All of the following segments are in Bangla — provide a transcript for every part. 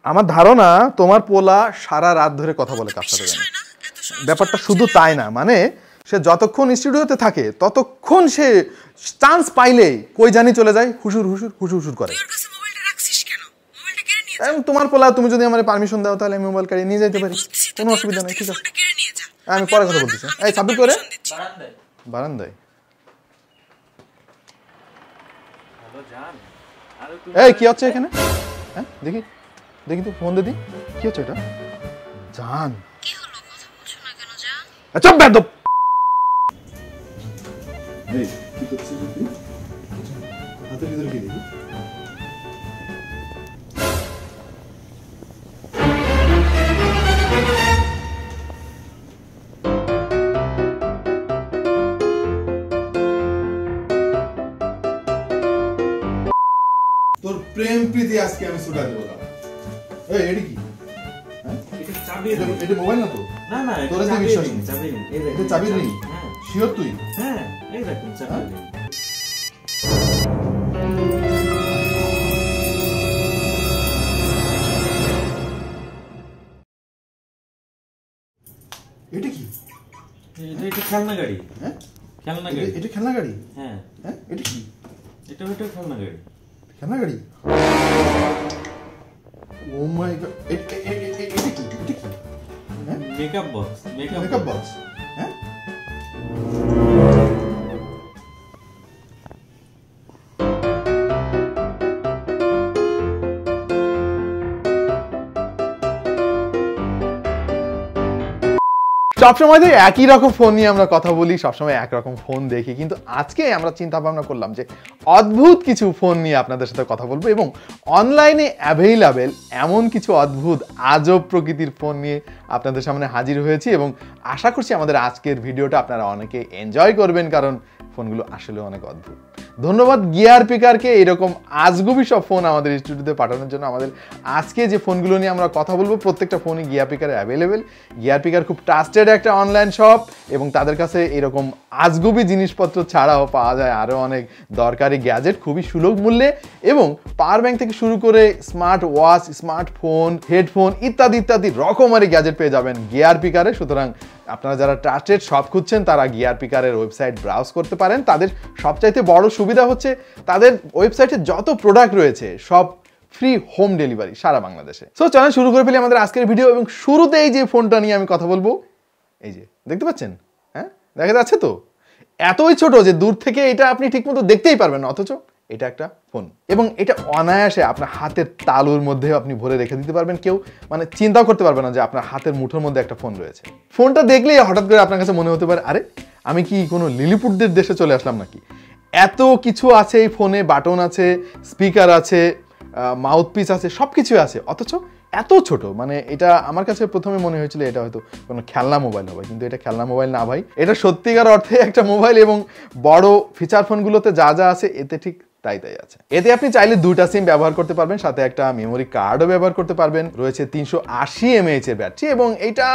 আমার ধারণা তোমার পোলা সারা রাত ধরে কথা বলে কার সাথে জানে। ব্যাপারটা শুধু তাই না, মানে সে যতক্ষণ স্টুডিওতে থাকে ততক্ষণ সে চান্স পাইলে কই জানি চলে যায়, হুসুর হুসুর হুসুর হুসুর করে। তোমার পোলা, তুমি যদি আমার পারমিশন দাও তাহলে আমি মোবাইল কাড়িয়ে নিয়ে যেতে পারি, কোনো অসুবিধা নেই। ঠিক আছে, আমি পরে কথা বলতেছি। এই সাবমিট করে বারান্দায়। এই কি হচ্ছে এখানে? হ্যাঁ দেখি দেখি তো, ফোন দিদি, কি হচ্ছে এটা? জান চুপ বেদব। এই কি করছিস তুই? হাতের ভিতরে কি দেখি? তোর প্রেম প্রীতি আজকে আমি ছুটা দেব। এই এটা কি? হ্যাঁ এটা চাবি। এটা মোবাইল না তো? না না, তোর যে বিশ্বাস নেই। চাবি নেই। এটা চাবি নেই। হ্যাঁ শিওর তুই? হ্যাঁ এই দেখুন চাবি নেই। এটা কি? এটা খেলনা গাড়ি। হ্যাঁ খেলনা গাড়ি। এটা খেলনা গাড়ি? হ্যাঁ হ্যাঁ এটা কি? এটা খেলনা গাড়ি। খেলনা গাড়ি? ও মাই গড, এটা কি? এটা কি? হ্যাঁ মেকআপ বক্স। Makeup box? হ্যাঁ সবসময় তো একই রকম ফোন নিয়ে আমরা কথা বলি, সবসময় একরকম ফোন দেখি, কিন্তু আজকে আমরা চিন্তা ভাবনা করলাম যে অদ্ভুত কিছু ফোন নিয়ে আপনাদের সাথে কথা বলবো এবং অনলাইনে অ্যাভেইলেবল এমন কিছু অদ্ভুত আজব প্রকৃতির ফোন নিয়ে আপনাদের সামনে হাজির হয়েছি এবং আশা করছি আমাদের আজকের ভিডিওটা আপনারা অনেকে এনজয় করবেন, কারণ ফোনগুলো আসলে অনেক অদ্ভুত। ধন্যবাদ গিয়ার পিকারকে এরকম আজগুবি সব ফোন আমাদের স্টুডিওতে পাঠানোর জন্য। আমাদের আজকে যে ফোনগুলো নিয়ে আমরা কথা বলবো প্রত্যেকটা ফোনই গিয়ার পিকারে অ্যাভেলেবেল। গিয়ার পিকার খুব ট্রাস্টেড একটা অনলাইন শপ এবং তাদের কাছে এরকম আজগুবি জিনিসপত্র ছাড়াও পাওয়া যায় আরও অনেক দরকারি গ্যাজেট খুবই সুলভ মূল্যে, এবং পাওয়ার ব্যাংক থেকে শুরু করে স্মার্ট ওয়াচ, স্মার্টফোন, হেডফোন ইত্যাদি ইত্যাদি রকমারি গ্যাজেট পেয়ে যাবেন গিয়ার পিকারে। সুতরাং আপনারা যারা ট্রাস্টেড শপ খুঁজছেন তারা গিয়ার পিকারের ওয়েবসাইট ব্রাউজ করতে পারেন। তাদের সবচাইতে বড় সুবিধা হচ্ছে তাদের ওয়েবসাইটে যত প্রোডাক্ট রয়েছে সব ফ্রি হোম ডেলিভারি সারা বাংলাদেশে। সো চলেন শুরু করে ফেলি আমাদের আজকের ভিডিও, এবং শুরুতেই যে ফোনটা নিয়ে আমি কথা বলবো, এই যে দেখতে পাচ্ছেন, হ্যাঁ দেখা যাচ্ছে তো, এতই ছোট যে দূর থেকে এটা আপনি ঠিকমতো দেখতেই পারবেন না, অথচ এটা একটা ফোন এবং এটা অনায়াসে আপনার হাতের তালুর মধ্যে আপনি ভরে রেখে দিতে পারবেন। কেউ মানে চিন্তাও করতে পারবে না যে আপনার হাতের মুঠোর মধ্যে একটা ফোন রয়েছে। ফোনটা দেখলেই হঠাৎ করে আপনার কাছে মনে হতে পারে, আরে আমি কি কোনো লিলিপুটদের দেশে চলে আসলাম নাকি? এত কিছু আছে এই ফোনে, বাটন আছে, স্পিকার আছে, মাউথপিস আছে, সব কিছুই আছে, অথচ এত ছোট। মানে এটা আমার কাছে প্রথমে মনে হয়েছিল এটা হয়তো কোনো খেলনা মোবাইল হবে, কিন্তু এটা খেলনা মোবাইল না ভাই, এটা সত্যিকার অর্থে একটা মোবাইল এবং বড় ফিচার ফোনগুলোতে যা যা আছে এতে ঠিক তাই আছে। এতে আপনি চাইলে দুইটা সিম ব্যবহার করতে পারবেন, সাথে একটা মেমোরি কার্ডও ব্যবহার করতে পারবেন। রয়েছে 380 mAh এর ব্যাটারি এবং এটা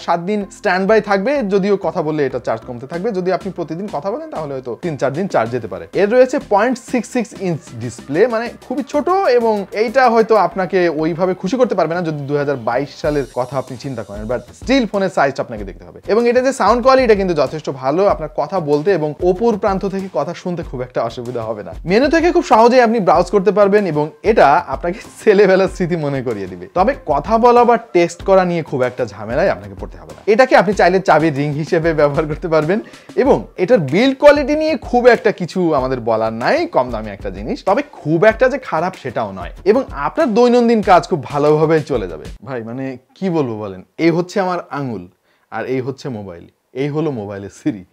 7 দিন স্ট্যান্ড বাই থাকবে, যদিও কথা বললে এটা চার্জ কমতে থাকবে। যদি আপনি প্রতিদিন কথা বলেন তাহলে হয়তো 3-4 দিন চার্জ যেতে পারে। এর রয়েছে 0.66 ইঞ্চ ডিসপ্লে, মানে খুবই ছোট, এবং এইটা হয়তো আপনাকে ওইভাবে খুশি করতে পারবে না যদি 2022 সালের কথা আপনি চিন্তা করেন, বাট স্টিল ফোনের সাইজটা আপনাকে দেখতে হবে। এবং এটা যে সাউন্ড কোয়ালিটি এটা কিন্তু যথেষ্ট ভালো, আপনার কথা বলতে এবং অপর প্রান্ত থেকে কথা শুনতে খুব একটা অসুবিধা হবে না। মেনু থেকে খুব সহজেই আপনি ব্রাউজ করতে পারবেন এবং এটা আপনাকে ছেলেবেলার স্মৃতি মনে করিয়ে দিবে। তবে কথা বলা বা টেক্সট করা নিয়ে খুব একটা ঝামেলায় আপনাকে পড়তে হবে না। এটাকে আপনি চাইলে চাবির রিং হিসেবে ব্যবহার করতে পারবেন এবং এটার বিল্ড কোয়ালিটি নিয়ে খুব একটা কিছু আমাদের বলার নাই, কম দামি একটা জিনিস, তবে খুব একটা যে খারাপ সেটাও নয়, এবং আপনার দৈনন্দিন কাজ খুব ভালোভাবে চলে যাবে। ভাই মানে কি বলবো বলেন, এই হচ্ছে আমার আঙুল আর এই হচ্ছে মোবাইল, এই হলো মোবাইলের সিরি।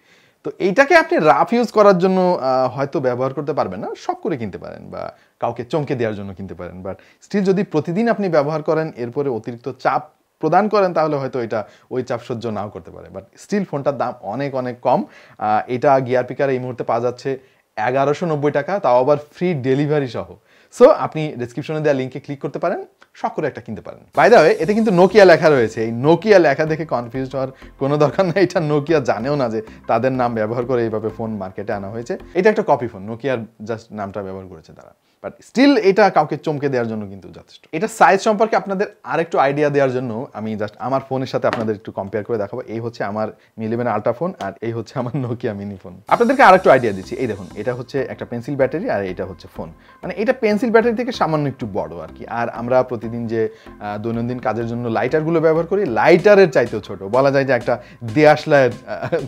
তো এইটাকে আপনি রাফ ইউজ করার জন্য হয়তো ব্যবহার করতে পারবেন না, শখ করে কিনতে পারেন বা কাউকে চমকে দেওয়ার জন্য কিনতে পারেন, বাট স্টিল যদি প্রতিদিন আপনি ব্যবহার করেন এরপরে অতিরিক্ত চাপ প্রদান করেন তাহলে হয়তো এটা ওই চাপ সহ্য নাও করতে পারে। বাট স্টিল ফোনটার দাম অনেক অনেক কম। এটা গিয়ার পিকার এই মুহূর্তে পাওয়া যাচ্ছে 1190 টাকা, তাও আবার ফ্রি ডেলিভারি সহ। সো আপনি ডেসক্রিপশনে দেওয়া লিঙ্কে ক্লিক করতে পারেন, শখ করে একটা কিনতে পারেন। বাই দ্য ওয়ে এতে কিন্তু নোকিয়া লেখা রয়েছে, এই নোকিয়া লেখা দেখে কনফিউজ হওয়ার কোনো দরকার নেই। এটা নোকিয়া জানেও না যে তাদের নাম ব্যবহার করে এইভাবে ফোন মার্কেটে আনা হয়েছে। এটা একটা কপি ফোন, নোকিয়ার জাস্ট নামটা ব্যবহার করেছে তারা। বাট স্টিল এটা কাউকে চমকে দেওয়ার জন্য কিন্তু যথেষ্ট। এটা সাইজ সম্পর্কে আপনাদের আরেকটু আইডিয়া দেওয়ার জন্য আমি জাস্ট আমার ফোনের সাথে আপনাদের একটু কম্পেয়ার করে দেখাবো। এই হচ্ছে আমার Mi 11 আল্ট্রা ফোন আর এই হচ্ছে আমার নোকিয়া মিনি ফোন। আপনাদেরকে আরেকটু আইডিয়া দিচ্ছি, এই দেখুন এটা হচ্ছে একটা পেন্সিল ব্যাটারি আর এটা হচ্ছে ফোন, মানে এটা পেন্সিল ব্যাটারি থেকে সামান্য একটু বড় আর কি। আর আমরা প্রতিদিন যে দৈনন্দিন কাজের জন্য লাইটারগুলো ব্যবহার করি, লাইটারের চাইতেও ছোট, বলা যায় যে একটা দেয়াশলাইয়ের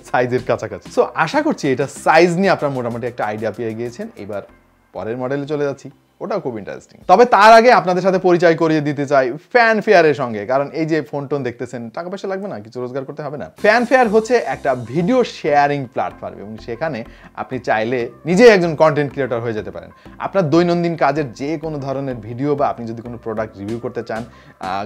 সাইজের কাছাকাছি। সো আশা করছি এটা সাইজ নিয়ে আপনারা মোটামুটি একটা আইডিয়া পেয়ে গিয়েছেন। এবার পরের মডেলে চলে যাচ্ছি, ওটাও খুব ইন্টারেস্টিং। তবে তার আগে আপনাদের সাথে পরিচয় করিয়ে দিতে চাই ফ্যানফেয়ারের সঙ্গে, কারণ এই যে ফোন টোন দেখতেছেন, টাকা পয়সা লাগবে না, কিছু রোজগার করতে হবে না। ফ্যানফেয়ার হচ্ছে একটা ভিডিও শেয়ারিং প্ল্যাটফর্ম এবং সেখানে আপনি চাইলে নিজেই একজন কন্টেন্ট ক্রিয়েটর হয়ে যেতে পারেন। আপনার দৈনন্দিন কাজের যে কোনো ধরনের ভিডিও বা আপনি যদি কোনো প্রোডাক্ট রিভিউ করতে চান,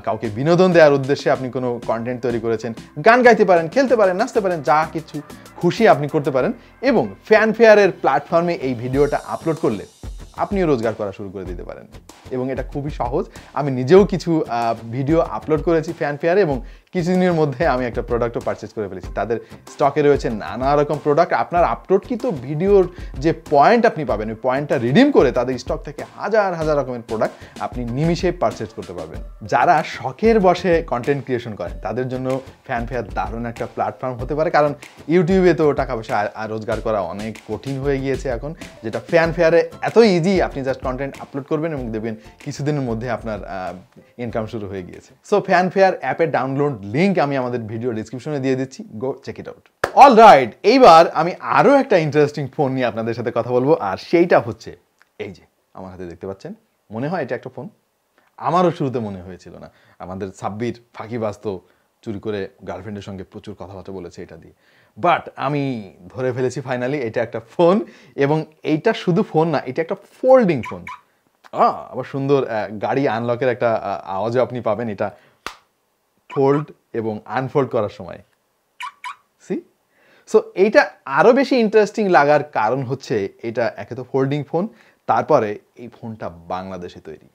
কাউকে বিনোদন দেওয়ার উদ্দেশ্যে আপনি কোনো কন্টেন্ট তৈরি করেছেন, গান গাইতে পারেন, খেলতে পারেন, নাচতে পারেন, যা কিছু খুশি আপনি করতে পারেন। এবং ফ্যানফেয়ারের প্ল্যাটফর্মে এই ভিডিওটা আপলোড করলে আপনিও রোজগার করা শুরু করে দিতে পারেন এবং এটা খুবই সহজ। আমি নিজেও কিছু ভিডিও আপলোড করেছি ফ্যানফেয়ারে এবং কিছুদিনের মধ্যে আমি একটা প্রোডাক্টও পারচেজ করে ফেলেছি। তাদের স্টকে রয়েছে নানা রকম প্রোডাক্ট। আপনার আপলোডকৃত ভিডিওর যে পয়েন্ট আপনি পাবেন, ওই পয়েন্টটা রিডিম করে তাদের স্টক থেকে হাজার হাজার রকমের প্রোডাক্ট আপনি নিমিষে পারচেজ করতে পারবেন। যারা শখের বসে কন্টেন্ট ক্রিয়েশন করেন তাদের জন্য ফ্যানফেয়ার দারুণ একটা প্ল্যাটফর্ম হতে পারে, কারণ ইউটিউবে তো টাকা পয়সা রোজগার করা অনেক কঠিন হয়ে গিয়েছে এখন, যেটা ফ্যানফেয়ারে এত ইজি। আপনি জাস্ট কন্টেন্ট আপলোড করবেন এবং দেখবেন কিছুদিনের মধ্যে আপনার ইনকাম শুরু হয়ে গিয়েছে। সো ফ্যানফেয়ার অ্যাপের ডাউনলোড লিঙ্ক আমি আমাদের ভিডিও ডিসক্রিপশনে দিয়ে দিচ্ছি, go check it out. Alright, এইবার আমি আরো একটা ইন্টারেস্টিং ফোন নিয়ে আপনাদের সাথে কথা বলবো, আর সেইটা হচ্ছে এই যে আমার হাতে দেখতে পাচ্ছেন। মনে হয় এটা একটা ফোন, আমারও শুরুতে মনে হয়েছিল না। আমাদের সাব্বির ফাঁকিবাজ তো চুরি করে গার্লফ্রেন্ডের সঙ্গে প্রচুর কথাবার্তা বলেছে এটা দিয়ে, বাট আমি ধরে ফেলেছি ফাইনালি এটা একটা ফোন। এবং এইটা শুধু ফোন না, এটা একটা ফোল্ডিং ফোন। আবার সুন্দর গাড়ি আনলকের একটা আওয়াজও আপনি পাবেন এটা ফোল্ড এবং আনফোল্ড করার সময়। সো এইটা আরো বেশি ইন্টারেস্টিং লাগার কারণ হচ্ছে এটা একে তো ফোল্ডিং ফোন, তারপরে এই ফোনটা বাংলাদেশে তৈরি।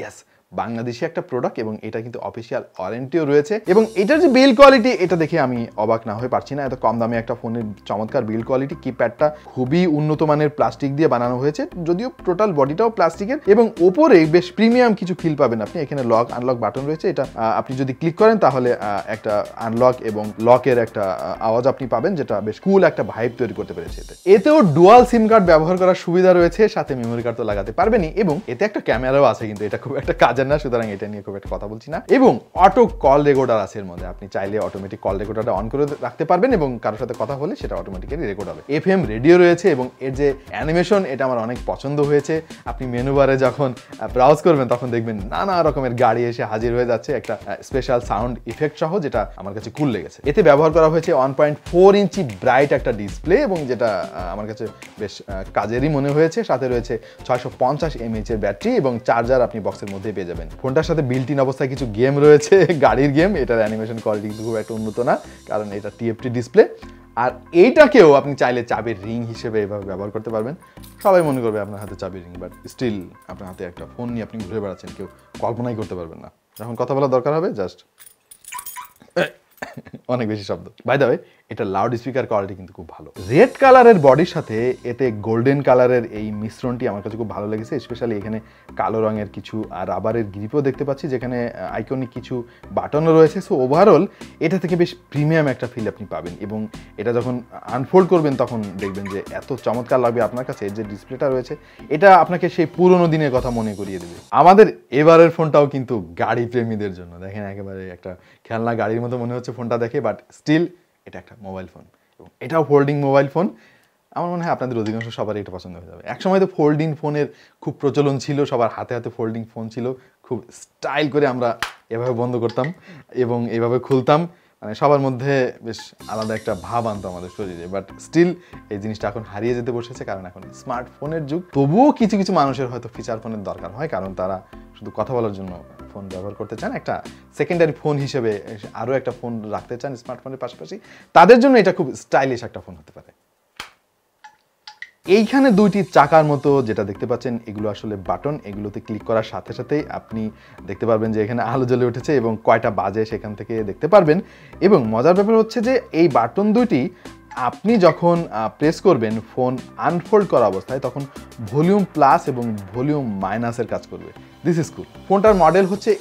ইয়েস, বাংলাদেশি একটা প্রোডাক্ট এবং এটা কিন্তু অফিসিয়াল ওয়ারেন্টিও রয়েছে। এবং এটার যে বিল্ড কোয়ালিটি, এটা দেখে আমি অবাক না হয়ে পারছি না। এত কম দামে একটা ফোনের চমৎকার বিল্ড কোয়ালিটি। কিপ্যাডটা খুবই উন্নত মানের প্লাস্টিক দিয়ে বানানো হয়েছে, যদিও টোটাল বডিটাও প্লাস্টিকের, এবং ওপরে বেশ প্রিমিয়াম কিছু ফিল পাবেন আপনি। এখানে লক আনলক বাটন রয়েছে, এটা আপনি যদি ক্লিক করেন তাহলে একটা আনলক এবং লকের একটা আওয়াজ আপনি পাবেন, যেটা বেশ কুল একটা ভাইব তৈরি করতে পেরেছে। এতেও ডুয়াল সিম কার্ড ব্যবহার করার সুবিধা রয়েছে, সাথে মেমোরি কার্ড তো লাগাতে পারবেনই, এবং এতে একটা ক্যামেরাও আছে, কিন্তু এটা খুব একটা কাজের না, সুতরাং এটা নিয়ে খুব একটা কথা বলছি না। এবং অটো কল রেকর্ডার আছে এর মধ্যে, আপনি চাইলে অটোমেটিক কল রেকর্ডারটা অন করে রাখতে পারবেন এবং কারোর সাথে কথা বলে সেটা অটোমেটিক্যালি রেকর্ড হবে। এফএম রেডিও রয়েছে এবং এর যে অ্যানিমেশন, এটা আমার অনেক পছন্দ হয়েছে। আপনি মেনু বারে যখন ব্রাউজ করবেন তখন দেখবেন নানা রকমের গাড়ি এসে হাজির হয়ে যাচ্ছে একটা স্পেশাল সাউন্ড ইফেক্ট সহ, যেটা আমার কাছে কুল লেগেছে। এতে ব্যবহার করা হয়েছে 1.4 ইঞ্চি ব্রাইট একটা ডিসপ্লে, এবং যেটা আমার কাছে বেশ কাজেরই মনে হয়েছে। সাথে রয়েছে 650 mAh এর ব্যাটারি এবং চার্জার আপনি বক্সের মধ্যে পেয়ে যাবেন। ফোনটার সাথে বিল্ট ইন অবস্থায় কিছু গেম রয়েছে, গাড়ির গেম। এটার অ্যানিমেশন কোয়ালিটি কিন্তু খুব একটা উন্নত না, কারণ এটা টিএফটি ডিসপ্লে। আর এইটাকেও আপনি চাইলে চাবির রিং হিসেবে এভাবে ব্যবহার করতে পারবেন। সবাই মনে করবে আপনার হাতে চাবির রিং, বাট স্টিল আপনার হাতে একটা ফোন নিয়ে আপনি ঘুরে বেড়াচ্ছেন, কেউ কল্পনাই করতে পারবেন না। যখন কথা বলার দরকার হবে জাস্ট অনেক বেশি শব্দ। বাই দ্য ওয়ে, এটা লাউড স্পিকার কোয়ালিটি কিন্তু খুব ভালো। রেড কালারের বডির সাথে এতে গোল্ডেন কালারের এই মিশ্রণটি আমার কাছে খুব ভালো লেগেছে। স্পেশালি এখানে কালো রঙের কিছু রাবারের গ্রিপও দেখতে পাচ্ছি, যেখানে আইকনিক কিছু বাটনও রয়েছে। সো ওভারঅল এটা থেকে বেশ প্রিমিয়াম একটা ফিল আপনি পাবেন, এবং এটা যখন আনফোল্ড করবেন তখন দেখবেন যে এত চমৎকার লাগবে আপনার কাছে। যে ডিসপ্লেটা রয়েছে এটা আপনাকে সেই পুরোনো দিনের কথা মনে করিয়ে দেবে। আমাদের এবারের ফোনটাও কিন্তু গাড়ি প্রেমীদের জন্য। দেখেন একেবারে একটা খেলনা গাড়ির মতো মনে হচ্ছে ফোনটা দেখে, বাট স্টিল এটা একটা মোবাইল ফোন, এবং এটাও ফোল্ডিং মোবাইল ফোন। আমার মনে হয় আপনাদের অধিকাংশ সবারই এটা পছন্দ হয়ে যাবে। একসময় তো ফোল্ডিং ফোনের খুব প্রচলন ছিল, সবার হাতে হাতে ফোল্ডিং ফোন ছিল। খুব স্টাইল করে আমরা এভাবে বন্ধ করতাম এবং এভাবে খুলতাম, মানে সবার মধ্যে বেশ আলাদা একটা ভাব আনতো আমাদের শরীরে। বাট স্টিল এই জিনিসটা এখন হারিয়ে যেতে বসেছে, কারণ এখন স্মার্টফোনের যুগ। তবুও কিছু কিছু মানুষের হয়তো ফিচার ফোনের দরকার হয়, কারণ তারা শুধু কথা বলার জন্য ফোন ব্যবহার করতে চান, একটা সেকেন্ডারি ফোন হিসেবে আরও একটা ফোন রাখতে চান স্মার্টফোনের পাশাপাশি। তাদের জন্য এটা খুব স্টাইলিশ একটা ফোন হতে পারে। এইখানে দুইটি চাকার মতো যেটা দেখতে পাচ্ছেন, এগুলো আসলে বাটন। এগুলোতে ক্লিক করার সাথে সাথেই আপনি দেখতে পারবেন যে এখানে আলো জ্বলে উঠেছে এবং কয়টা বাজে সেখান থেকে দেখতে পারবেন। এবং মজার ব্যাপার হচ্ছে যে এই বাটন দুইটি আপনি যখন প্রেস করবেন ফোন আনফোল্ড করা অবস্থায়, তখন ভলিউম প্লাস এবং ভলিউম মাইনাসের কাজ করবে। This is cool. ফোনটার মডেল হচ্ছে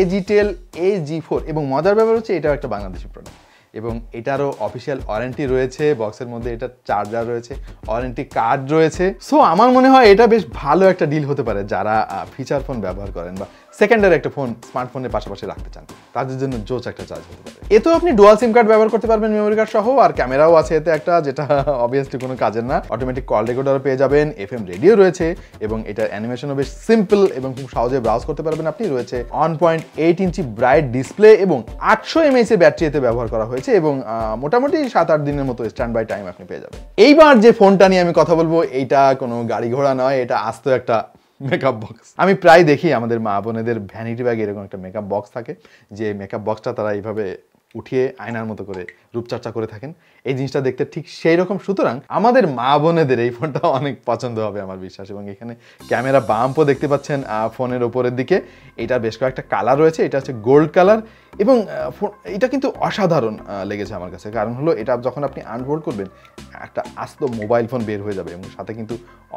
এজিটেল AG4 এবং মজার ব্যাপার হচ্ছে এটাও একটা বাংলাদেশি প্রোডাক্ট এবং এটারও অফিসিয়াল ওয়ারেন্টি রয়েছে। বক্সের মধ্যে এটা চার্জার রয়েছে, ওয়ারেন্টি কার্ড রয়েছে। সো আমার মনে হয় এটা বেশ ভালো একটা ডিল হতে পারে যারা ফিচার ফোন ব্যবহার করেন বা সেকেন্ডারি একটা ফোন স্মার্টফোনের পাশাপাশি রাখতে চান, তাদের জন্য জোচ একটা চার্জ হতে পারে। এতেও আপনি ডুয়াল সিম কার্ড ব্যবহার করতে পারবেন মেমোরি কার্ড সহ, আর ক্যামেরাও আছে এতে একটা, যেটা অবভিয়াসলি কোনো কাজের না। অটোমেটিক কল রেকর্ডারও পেয়ে যাবেন, FM রেডিও রয়েছে এবং এটার অ্যানিমেশনও বেশ সিম্পল এবং খুব সহজে ব্রাউজ করতে পারবেন আপনি। রয়েছে 1.8 ইঞ্চি ব্রাইট ডিসপ্লে এবং 800 mAh এর ব্যাটারি এতে ব্যবহার করা হয়েছে এবং মোটামুটি 7-8 দিনের মতো স্ট্যান্ড বাই টাইম আপনি পেয়ে যাবেন। এইবার যে ফোনটা নিয়ে আমি কথা বলবো, এইটা কোনো গাড়ি ঘোড়া নয়, এটা আস্ত একটা মেকআপ বক্স। আমি প্রায় দেখি আমাদের মা বোনেদের ভ্যানিটি ব্যাগে এরকম একটা মেকআপ বক্স থাকে, যে মেকআপ বক্সটা তারা এইভাবে উঠিয়ে আয়নার মতো করে রূপচর্চা করে থাকেন। এই জিনিসটা দেখতে ঠিক সেই রকম। সুতরাং আমাদের মা বোনেদের এই ফোনটা অনেক পছন্দ হবে আমার বিশ্বাস। এবং এখানে ক্যামেরা বাম্পও দেখতে পাচ্ছেন ফোনের ওপরের দিকে। এটার বেশ কয়েকটা কালার রয়েছে, এটা হচ্ছে গোল্ড কালার এবং এটা কিন্তু অসাধারণ লেগেছে আমার কাছে। কারণ হলো এটা যখন আপনি আনফোল্ড করবেন একটা আস্ত মোবাইল ফোন বের হয়ে যাবে এবং সাথে কিন্তু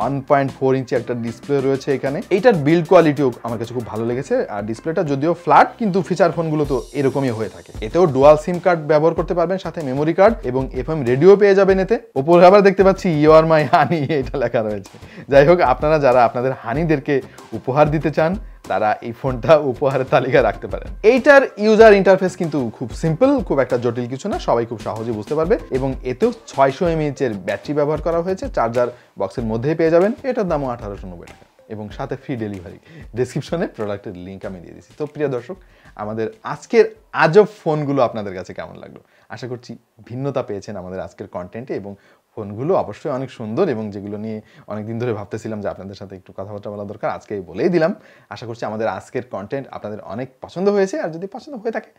1.4 ইঞ্চি একটা ডিসপ্লে রয়েছে এখানে। এইটার বিল্ড কোয়ালিটিও আমার কাছে খুব ভালো লেগেছে। আর ডিসপ্লেটা যদিও ফ্ল্যাট, কিন্তু ফিচার ফোনগুলো তো এরকমই হয়ে থাকে। এতেও ডুয়াল সিম কার্ড ব্যবহার করতে পারবেন, সাথে মেমোরি কার্ড এবং FM রেডিও পেয়ে যাবেন এতে। ওপরে আবার দেখতে পাচ্ছি ইউ আর মাই হানি এটা লেখা রয়েছে। যাই হোক, আপনারা যারা আপনাদের হানিদেরকে উপহার দিতে চান তারা এই ফোনটা উপহারের তালিকায় রাখতে পারেন। এইটার ইউজার ইন্টারফেস কিন্তু খুব সিম্পল, খুব একটা জটিল কিছু না, সবাই খুব সহজে বুঝতে পারবে। এবং এতেও 600 mAh এর ব্যাটারি ব্যবহার করা হয়েছে, চার্জার বক্সের মধ্যেই পেয়ে যাবেন। এটার দামও 1890 টাকা এবং সাথে ফ্রি ডেলিভারি। ডেসক্রিপশনে প্রোডাক্টের লিঙ্ক আমি দিয়ে দিচ্ছি। তো প্রিয় দর্শক, আমাদের আজকের আজব ফোনগুলো আপনাদের কাছে কেমন লাগলো? আশা করছি ভিন্নতা পেয়েছেন আমাদের আজকের কন্টেন্টে এবং ফোনগুলো অবশ্যই অনেক সুন্দর এবং যেগুলো নিয়ে অনেকদিন ধরে ভাবতেছিলাম যে আপনাদের সাথে একটু কথাবার্তা বলা দরকার, আজকে বলেই দিলাম। আশা করছি আমাদের আজকের কন্টেন্ট আপনাদের অনেক পছন্দ হয়েছে। আর যদি পছন্দ হয়ে থাকে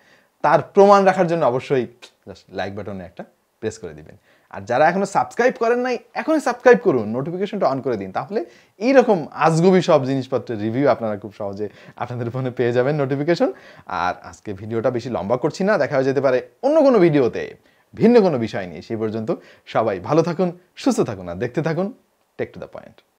তার প্রমাণ রাখার জন্য অবশ্যই জাস্ট লাইক বাটনে একটা প্রেস করে দিবেন। আর যারা এখনো সাবস্ক্রাইব করেন নাই, এখনই সাবস্ক্রাইব করুন, নোটিফিকেশনটা অন করে দিন। তাহলে এইরকম আজগুবি সব জিনিসপত্রের রিভিউ আপনারা খুব সহজে আপনাদের ফোনে পেয়ে যাবেন নোটিফিকেশন। আর আজকে ভিডিওটা বেশি লম্বা করছি না, দেখা হয়ে যেতে পারে অন্য কোনো ভিডিওতে ভিন্ন কোনো বিষয় নিয়ে। সেই পর্যন্ত সবাই ভালো থাকুন, সুস্থ থাকুন আর দেখতে থাকুন টেক টু দ্য পয়েন্ট।